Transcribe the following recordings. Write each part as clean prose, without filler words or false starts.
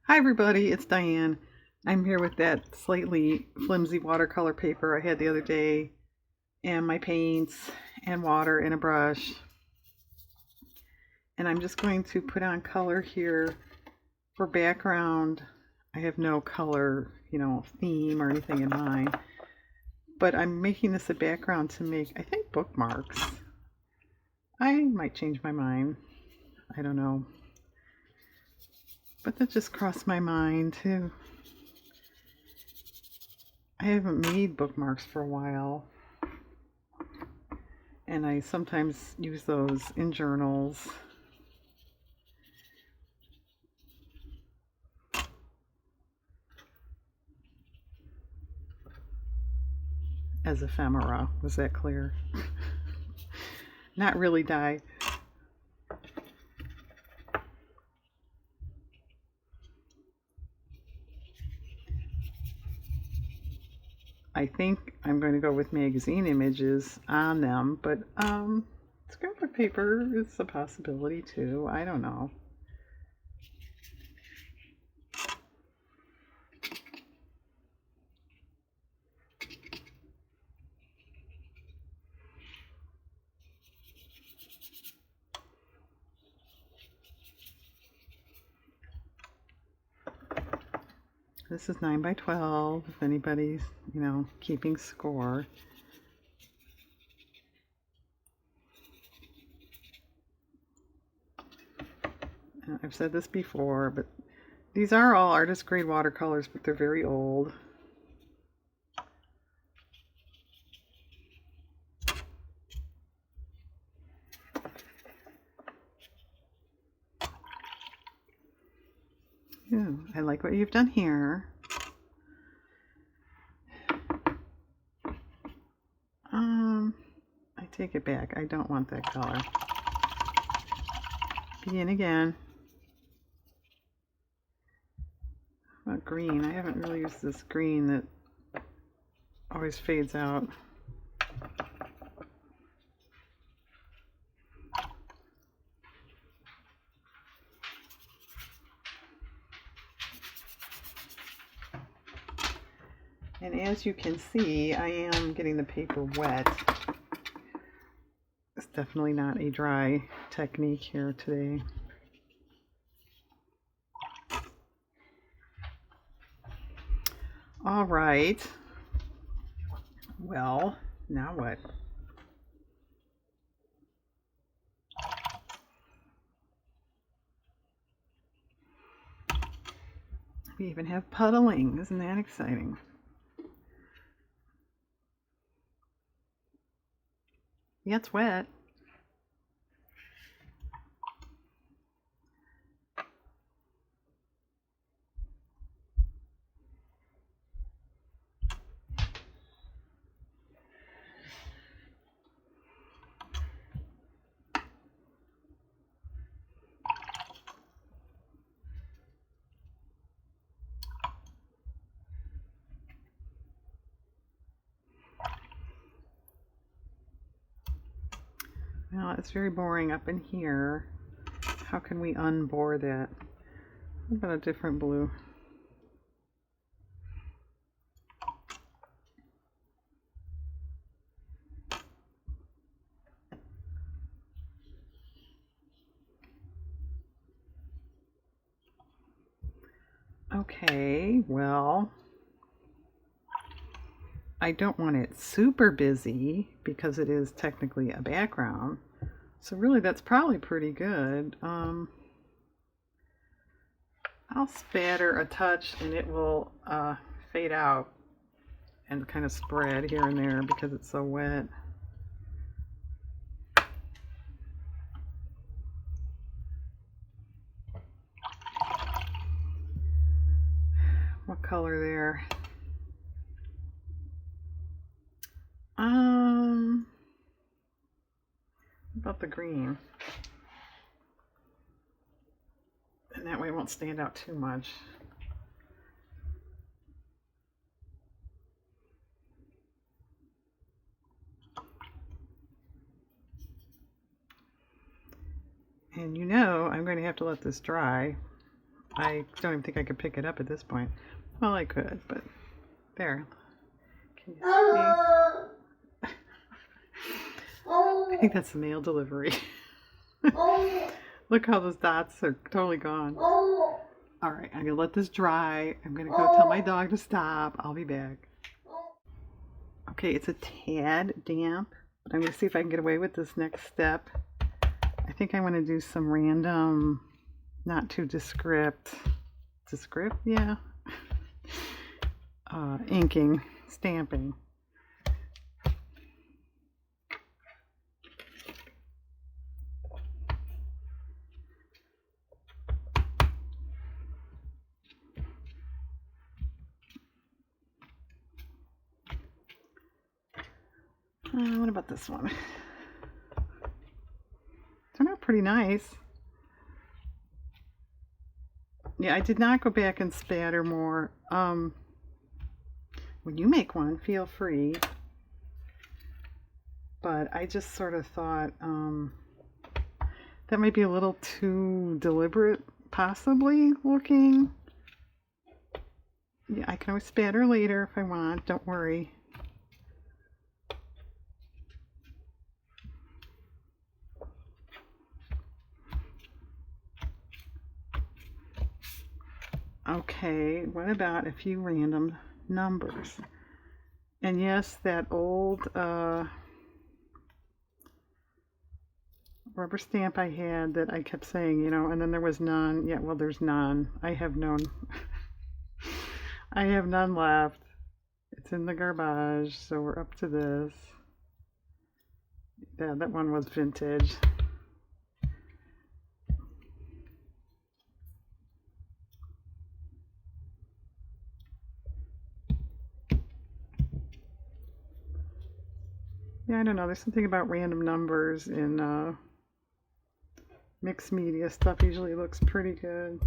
Hi everybody, it's Diane. I'm here with that slightly flimsy watercolor paper I had the other day, and my paints and water and a brush. And I'm just going to put on color here for background. I have no color, theme or anything in mind. But I'm making this a background to make, I think, bookmarks. I might change my mind. I don't know. But that just crossed my mind too. I haven't made bookmarks for a while, and I sometimes use those in journals. As ephemera. Was that clear? Not really die. I think I'm going to go with magazine images on them, but scrapbook paper is a possibility too. I don't know. This is 9 by 12 if anybody's, keeping score. I've said this before, but these are all artist grade watercolors, but they're very old. Yeah, I like what you've done here. I take it back. I don't want that color. Begin again. How about green? I haven't really used this green that always fades out. And as you can see, I am getting the paper wet. It's definitely not a dry technique here today. All right. Well, now what? We even have puddling. Isn't that exciting? Yeah, it's wet. Well, it's very boring up in here. How can we unbore that? What about a different blue? Okay, well, I don't want it super busy because it is technically a background. So really that's probably pretty good. I'll spatter a touch and it will fade out and kind of spread here and there because it's so wet. What color there? About the green. And that way it won't stand out too much. And I'm going to have to let this dry. I don't even think I could pick it up at this point. Well, I could, but there. Can you see? I think that's the mail delivery. Look how those dots are totally gone. Alright, I'm going to let this dry. I'm going to go tell my dog to stop. I'll be back. Okay, it's a tad damp, but I'm going to see if I can get away with this next step. I think I want to do some random, not too descript, yeah, inking, stamping. What about this one? Turned out pretty nice. Yeah, I did not go back and spatter more. When you make one, feel free. But I just sort of thought that might be a little too deliberate, possibly, looking. Yeah, I can always spatter later if I want, don't worry. Okay, what about a few random numbers? And yes, that old rubber stamp I had that I kept saying, you know, and then there was none. Yeah, well, there's none. I have none. I have none left. It's in the garbage, so we're up to this. Yeah, that one was vintage. Yeah, I don't know. There's something about random numbers in mixed media stuff usually looks pretty good.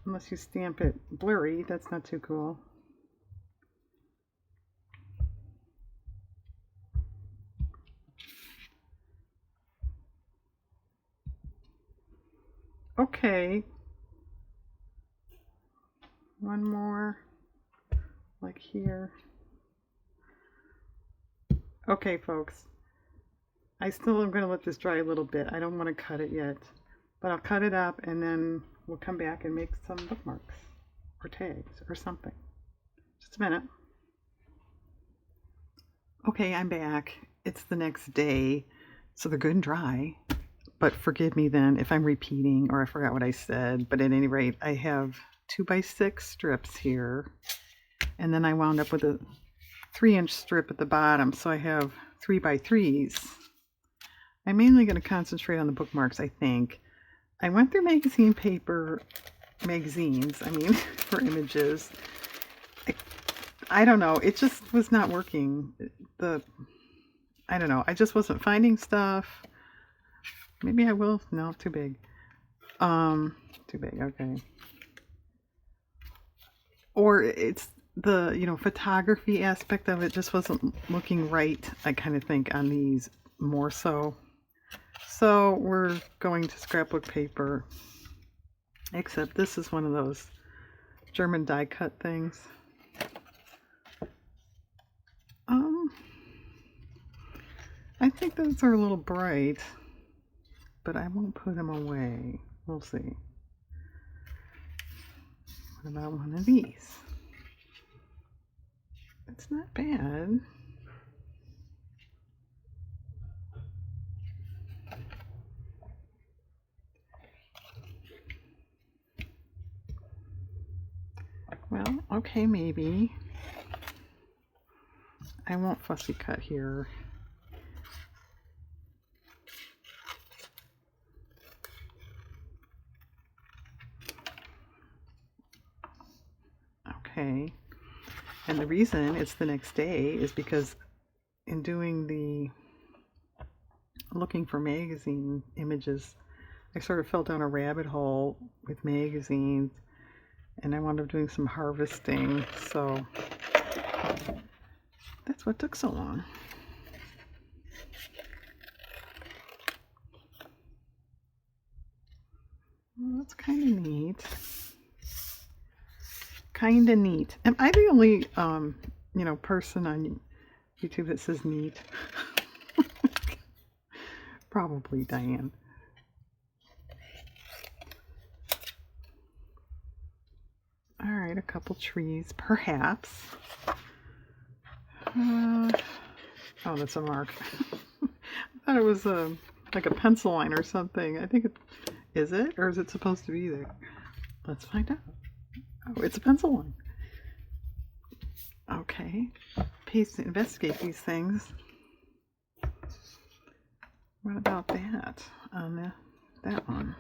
Unless you stamp it blurry, that's not too cool. Okay. One more, like here. Okay, folks. I still am going to let this dry a little bit. I don't want to cut it yet. But I'll cut it up and then we'll come back and make some bookmarks or tags or something. Just a minute. Okay, I'm back. It's the next day, so they're good and dry. But forgive me then if I'm repeating or I forgot what I said. But at any rate, I have 2x6 strips here. And then I wound up with a 3-inch strip at the bottom. So I have 3x3s. I'm mainly going to concentrate on the bookmarks, I think. I went through magazines, for images. I don't know, it just was not working. I don't know, I just wasn't finding stuff. Maybe I will. No, too big. Too big, okay. Or it's the, photography aspect of it just wasn't looking right, I kind of think, on these more so. So we're going to scrapbook paper, except this is one of those German die cut things. I think those are a little bright, but I won't put them away. We'll see. What about one of these? It's not bad. Well, okay, maybe. I won't fussy cut here. Okay. And the reason it's the next day is because in doing the looking for magazine images, I sort of fell down a rabbit hole with magazines, and I wound up doing some harvesting, so that's what took so long. that's kind of neat. Kind of neat. Am I the only, person on YouTube that says neat? Probably Diane. All right, a couple trees, perhaps. Oh, that's a mark. I thought it was like a pencil line or something. I think is it? Or is it supposed to be there? Let's find out. Oh, it's a pencil line. Okay. Please investigate these things. What about that on that one?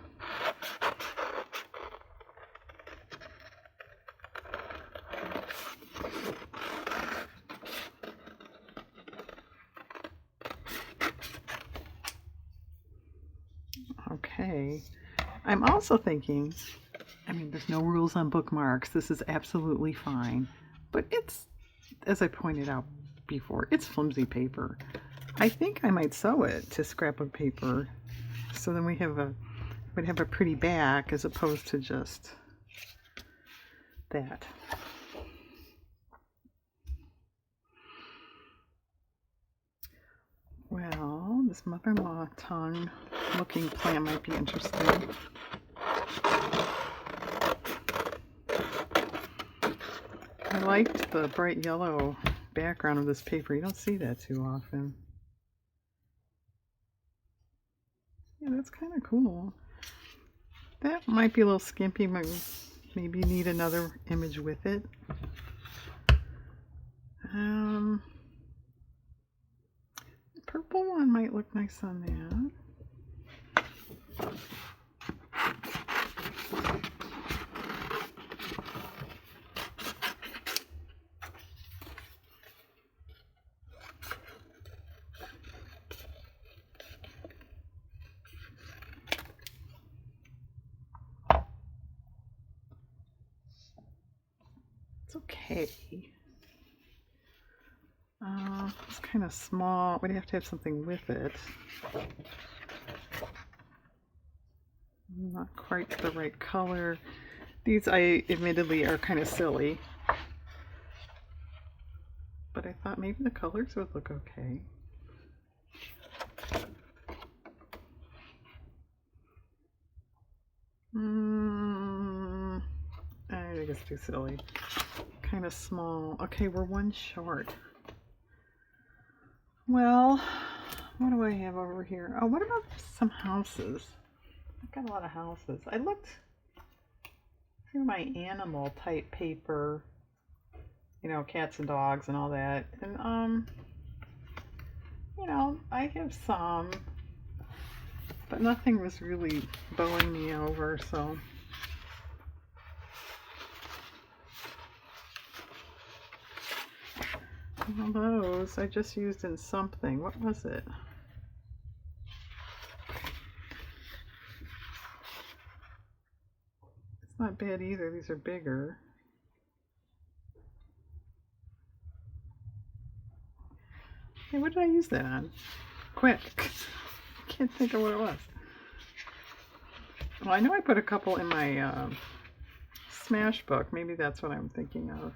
Okay. I'm also thinking, there's no rules on bookmarks. This is absolutely fine. But it's, as I pointed out before, it's flimsy paper. I think I might sew it to scrapbook paper, so then we'd have a pretty back as opposed to just that. Well, this mother-in-law tongue looking plant might be interesting. I liked the bright yellow background of this paper. You don't see that too often. Yeah, that's kind of cool. That might be a little skimpy. Maybe you need another image with it. The purple one might look nice on that. It's okay. It's kind of small. We'd have to have something with it. Not quite the right color. These, I admittedly, are kind of silly. But I thought maybe the colors would look okay. I think it's too silly. Kind of small. Okay, we're one short. Well, what do I have over here? Oh, what about some houses? I've got a lot of houses. I looked through my animal type paper, cats and dogs and all that. And, I have some, but nothing was really bowing me over, so. Well, those I just used in something. What was it? It's not bad either. These are bigger. Hey, what did I use that on? Quick. Can't think of what it was. Well, I know I put a couple in my Smash book. Maybe that's what I'm thinking of.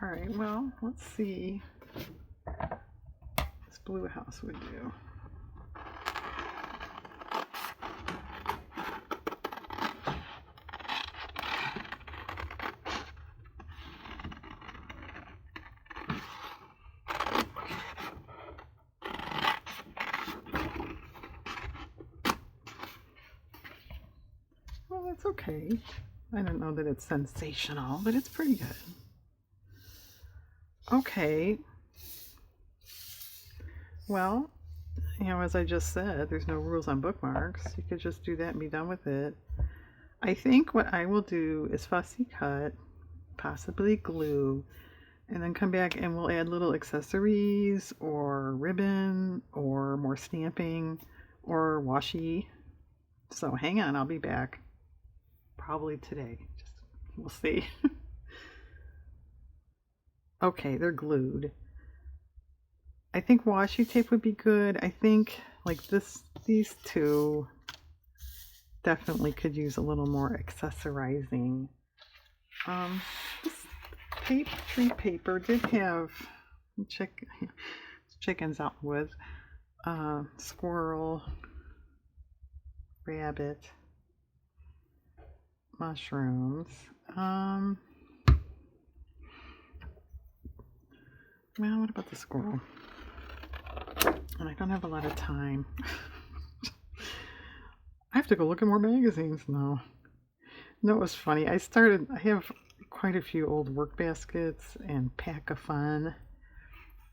All right, well, let's see what this blue house would do. Well, that's okay. I don't know that it's sensational, but it's pretty good. Okay. Well, as I just said, there's no rules on bookmarks. You could just do that and be done with it. I think what I will do is fussy cut, possibly glue, and then come back and we'll add little accessories or ribbon or more stamping or washi. So hang on, I'll be back. Probably today. We'll see. Okay, they're glued. I think washi tape would be good. I think like these two definitely could use a little more accessorizing. This tree paper did have chickens out in the woods, squirrel, rabbit, mushrooms. Well, what about the squirrel? And I don't have a lot of time. I have to go look at more magazines now. No, it was funny. I have quite a few old work baskets and Pack of Fun.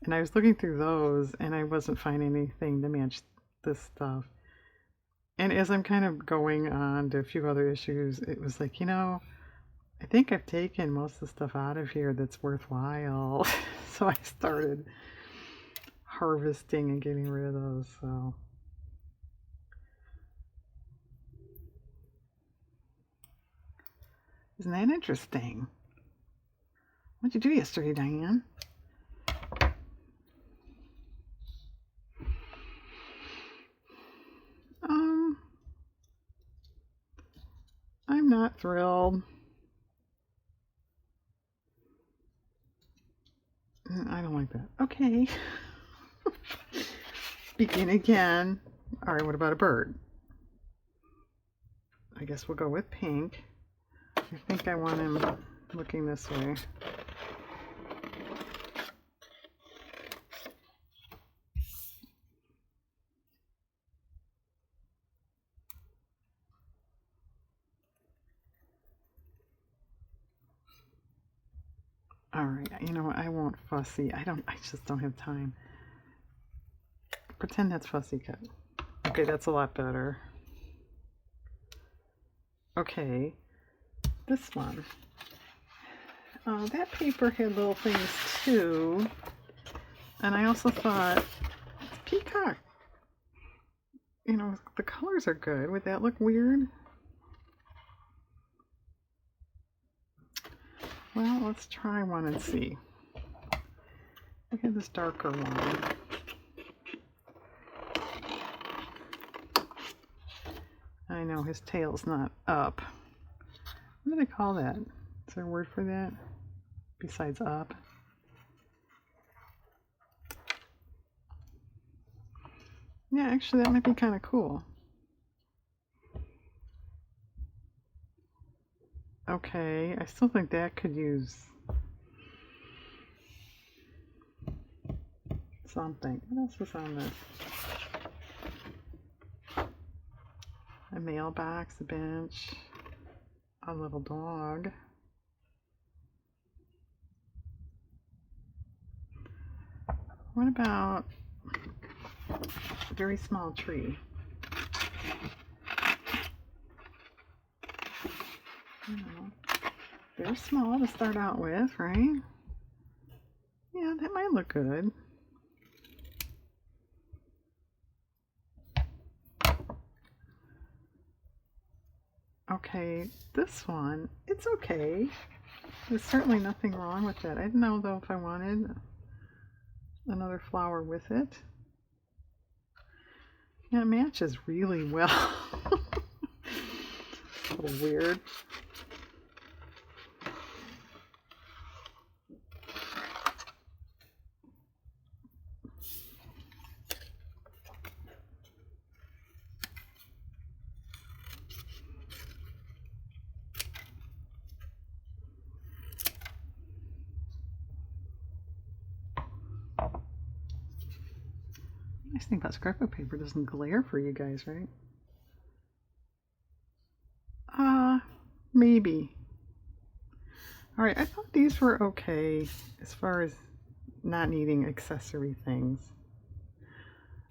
And I was looking through those and I wasn't finding anything to match this stuff. And as I'm kind of going on to a few other issues, it was like, I think I've taken most of the stuff out of here that's worthwhile. So I started harvesting and getting rid of those. So isn't that interesting? What'd you do yesterday, Diane? I'm not thrilled. I don't like that. Okay. Begin again. All right, what about a bird? I guess we'll go with pink. I think I want him looking this way. All right, I won't fussy. I just don't have time. Pretend that's fussy cut. Okay, that's a lot better. Okay, this one. That paper had little things too. And I also thought, peacock. The colors are good. Would that look weird? Well, let's try one and see. Look at this darker one. I know his tail's not up. What do they call that? Is there a word for that besides up? Yeah, actually that might be kind of cool. Okay, I still think that could use something. What else was on this? A mailbox, a bench, a little dog. What about a very small tree? They're small to start out with, right? Yeah, that might look good. Okay, this one, it's okay. There's certainly nothing wrong with it. I didn't know though if I wanted another flower with it. Yeah, it matches really well. A little weird. Nice thing about scrapbook paper, doesn't glare for you guys, right? Maybe. Alright, I thought these were okay as far as not needing accessory things.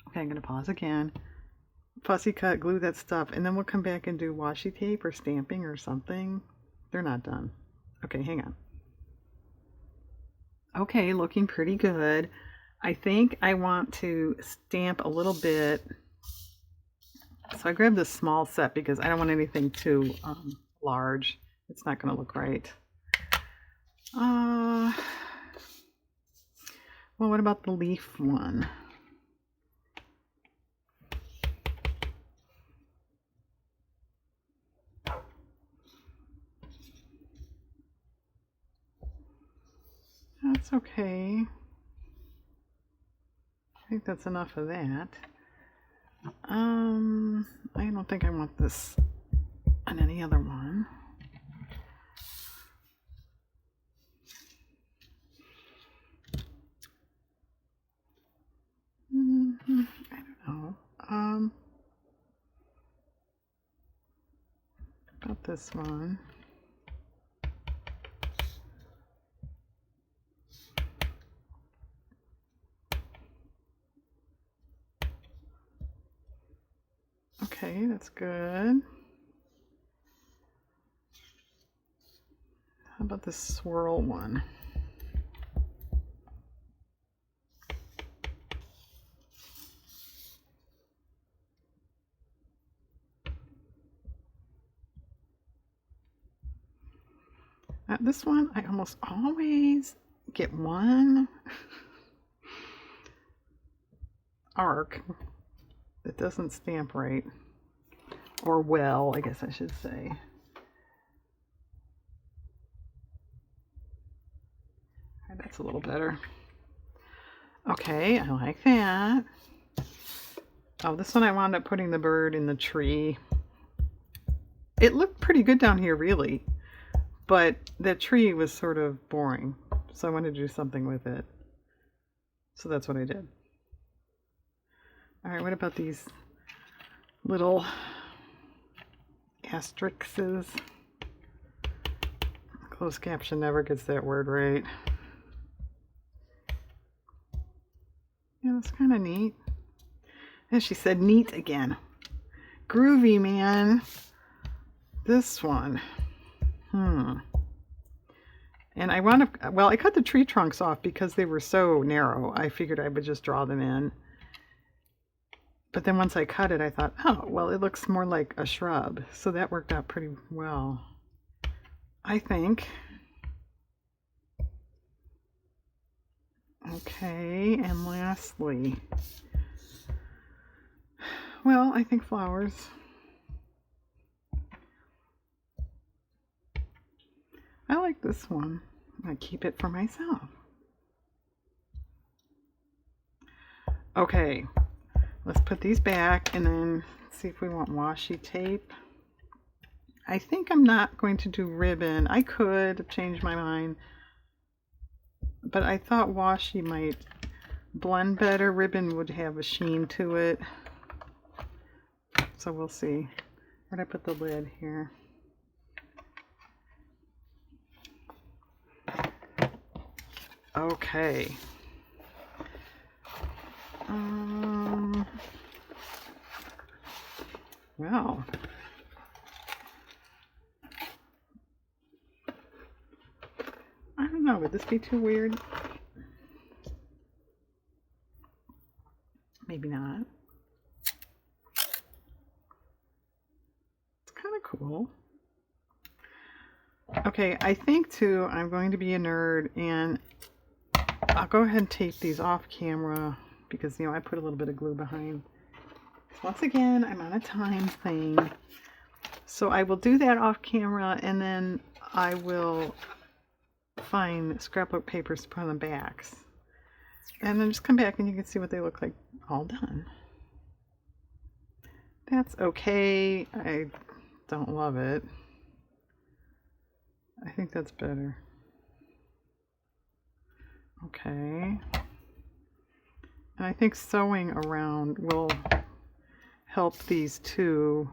Okay, I'm going to pause again. Fussy cut, glue that stuff, and then we'll come back and do washi tape or stamping or something. They're not done. Okay, hang on. Okay, looking pretty good. I think I want to stamp a little bit. So I grabbed this small set because I don't want anything too large. It's not going to look right. Well, what about the leaf one? That's okay. I think that's enough of that. I don't think I want this on any other one. I don't know. About this one. Okay, that's good. How about this swirl one? This one, I almost always get one arc that doesn't stamp right. Or well, I guess I should say. Right, that's a little better. Okay, I like that. Oh, this one I wound up putting the bird in the tree. It looked pretty good down here, really. But that tree was sort of boring. So I wanted to do something with it. So that's what I did. Alright, what about these little asterisks? Closed caption never gets that word right. Yeah, that's kind of neat. And she said neat again. Groovy, man. This one. And I wound up, well, I cut the tree trunks off because they were so narrow. I figured I would just draw them in. But then once I cut it, I thought, oh, well, it looks more like a shrub. So that worked out pretty well, I think. Okay, and lastly, well, I think flowers. I like this one. I keep it for myself. Okay, let's put these back and then see if we want washi tape. I think I'm not going to do ribbon. I could change my mind, but I thought washi might blend better. Ribbon would have a sheen to it. So we'll see. Where'd I put the lid here? Okay. Well. I don't know, would this be too weird? Maybe not. It's kind of cool. Okay, I think too, I'm going to be a nerd and I'll go ahead and tape these off camera because, you know, I put a little bit of glue behind. Once again, I'm on a time thing. So I will do that off camera and then I will find scrapbook papers to put on the backs. And then just come back and you can see what they look like all done. That's okay. I don't love it. I think that's better. Okay. And I think sewing around will help these too.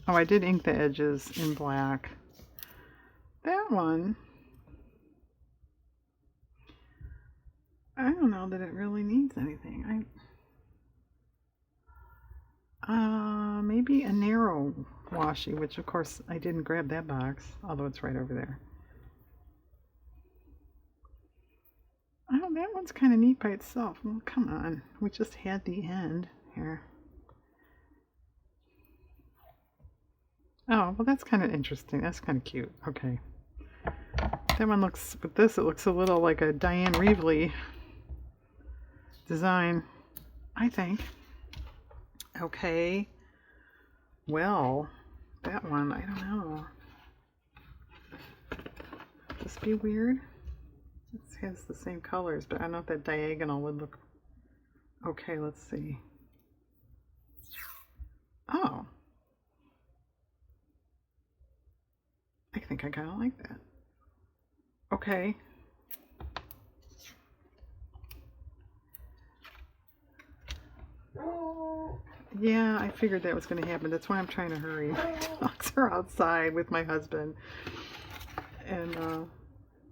Oh, I did ink the edges in black. That one, I don't know that it really needs anything. Maybe a narrow washi, which of course I didn't grab that box, although it's right over there. Oh, that one's kind of neat by itself. Well, come on. We just had the end here. Oh, well, that's kind of interesting. That's kind of cute. Okay. That one looks, with this, it looks a little like a Diane Reevely design, I think. Okay. Well, that one, I don't know. this be weird? It has the same colors, but I don't know if that diagonal would look... Okay, let's see. Oh. I think I kind of like that. Okay. Yeah, I figured that was going to happen. That's why I'm trying to hurry. Dogs are outside with my husband. And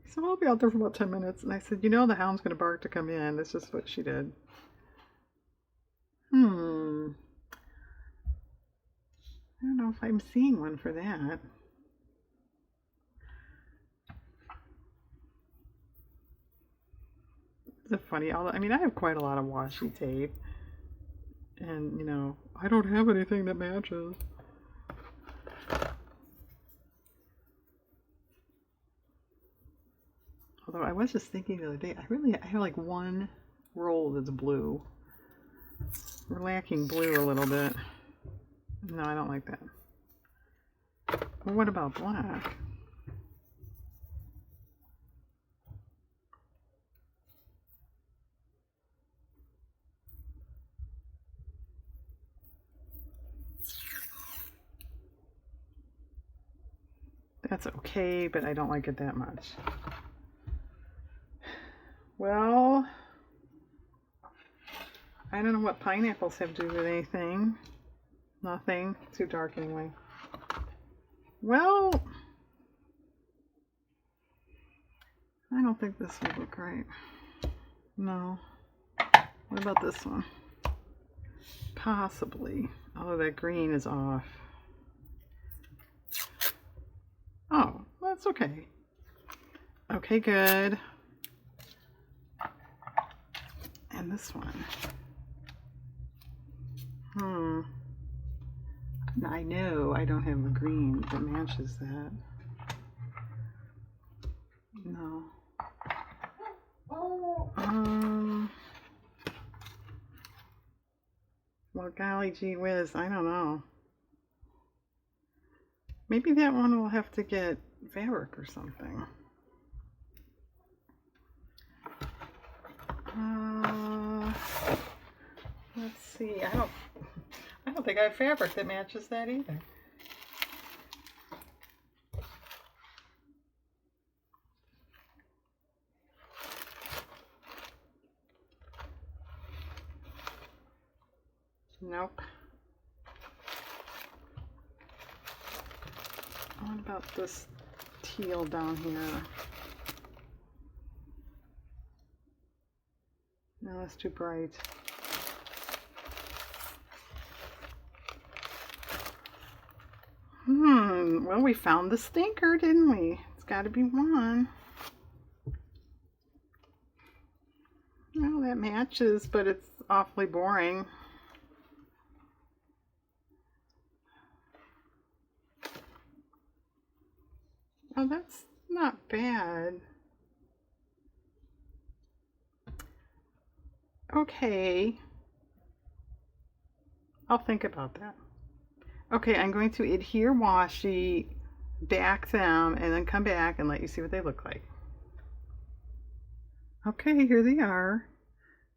he said, well, I'll be out there for about 10 minutes. And I said, you know, the hound's going to bark to come in. That's just what she did. I don't know if I'm seeing one for that. It's funny. I mean, I have quite a lot of washi tape. And, you know, I don't have anything that matches. Although I was just thinking the other day, I have like one roll that's blue. We're lacking blue a little bit. No, I don't like that. Well, what about black? That's okay, but I don't like it that much. Well, I don't know what pineapples have to do with anything. Nothing. Too dark anyway. Well, I don't think this would look right. No. What about this one? Possibly. Although that green is off. Oh, that's okay. Okay, good. And this one. I know I don't have a green that matches that. No. Well, golly gee whiz, I don't know. Maybe that one will have to get fabric or something. Let's see. I don't think I have fabric that matches that either. Nope. What about this teal down here? No, that's too bright. Well, we found the stinker, didn't we? It's got to be one. Well, that matches, but it's awfully boring. Oh, that's not bad. Okay. I'll think about that. Okay, I'm going to adhere washi, back them, and then come back and let you see what they look like. Okay, here they are.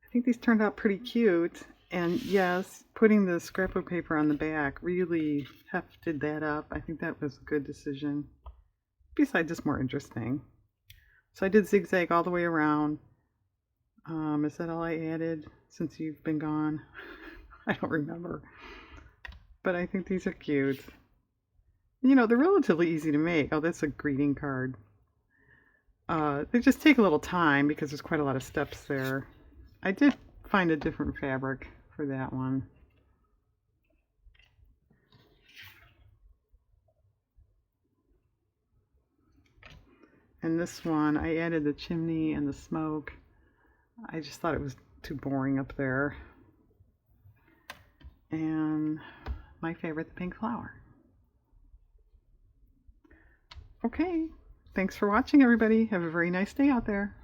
I think these turned out pretty cute. And yes, putting the scrapbook paper on the back really hefted that up. I think that was a good decision. Besides, it's more interesting. So I did zigzag all the way around. Is that all I added since you've been gone? I don't remember. But I think these are cute. You know, they're relatively easy to make. Oh, that's a greeting card. They just take a little time because there's quite a lot of steps there. I did find a different fabric for that one. And this one, I added the chimney and the smoke. I just thought it was too boring up there. And my favorite, the pink flower. Okay, thanks for watching, everybody. Have a very nice day out there.